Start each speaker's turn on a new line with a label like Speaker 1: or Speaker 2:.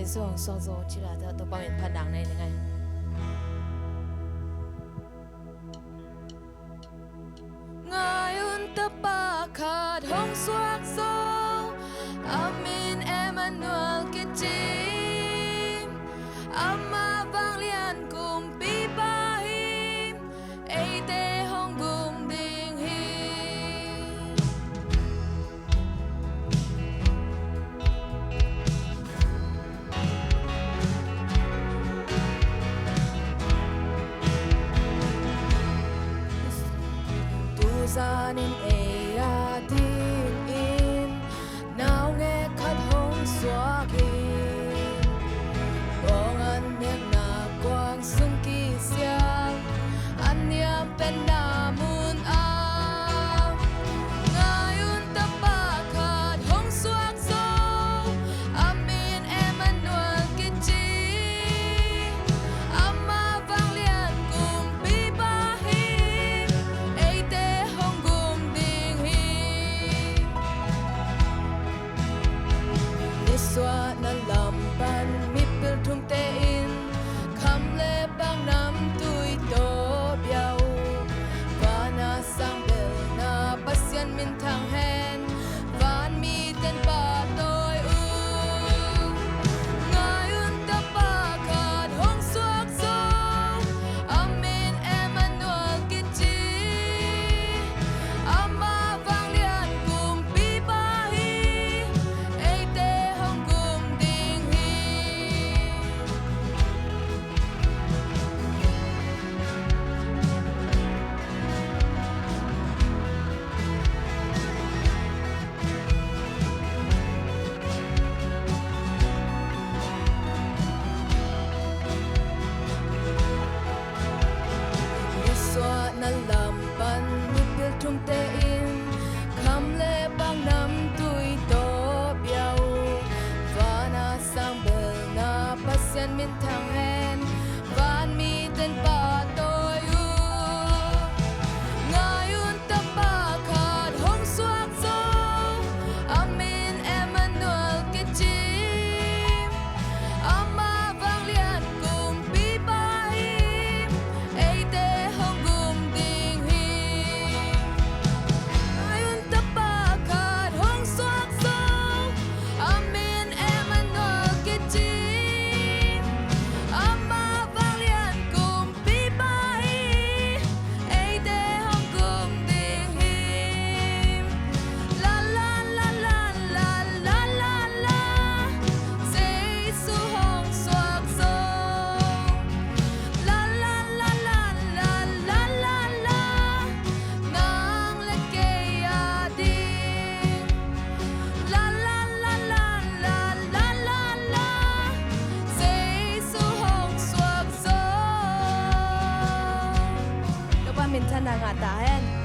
Speaker 1: sẽ xuống so zo chỉ là tôi bao nhiêu phản đẳng này này ngài un tập ba khát hong xoạc zo Amin Emmanuel kichim Amma vang lian cùng pi ba him ai te hong gum ding hi tu sa nên ai a tin in nào nghe khát hong xoạc hin bong an nhạc na quang sung ki siang an niam pen na mun am ngayun tapa khat hong suak so Amin Emmanuel kichi amma vang lian kum pi ba hi ai te hong gum ding hi niswa na lampan mi pil thum te in kham le bang nam tui to biao vana sang bel na pasyan min thang hen van mi ten pa toi u ngayun ta pa khat hong suak so Amin Emmanuel kichi amma vang lian kum pi ba hi ai te hong gum ding hi Iswa na lampan mi pil thum te in kham le bang nam tui to biao vana sang bel na pasyan min thang hen van mi ten pa toi u ngayun ta pa khat hong suak so Amin Emmanuel kichi amma vang lian kum pi ba hi ai te hong gum ding hi ngayun ta pa khat hong suak so Amin Emmanuel kichi amma vang lian kum pi ba hi ai te hong gum ding hi la la la la la la la la say su hong suak so la la la la la la la la nang le ke ya ding la la la la la la la la say su hong suak so các bạn mình thân là ngã ta hen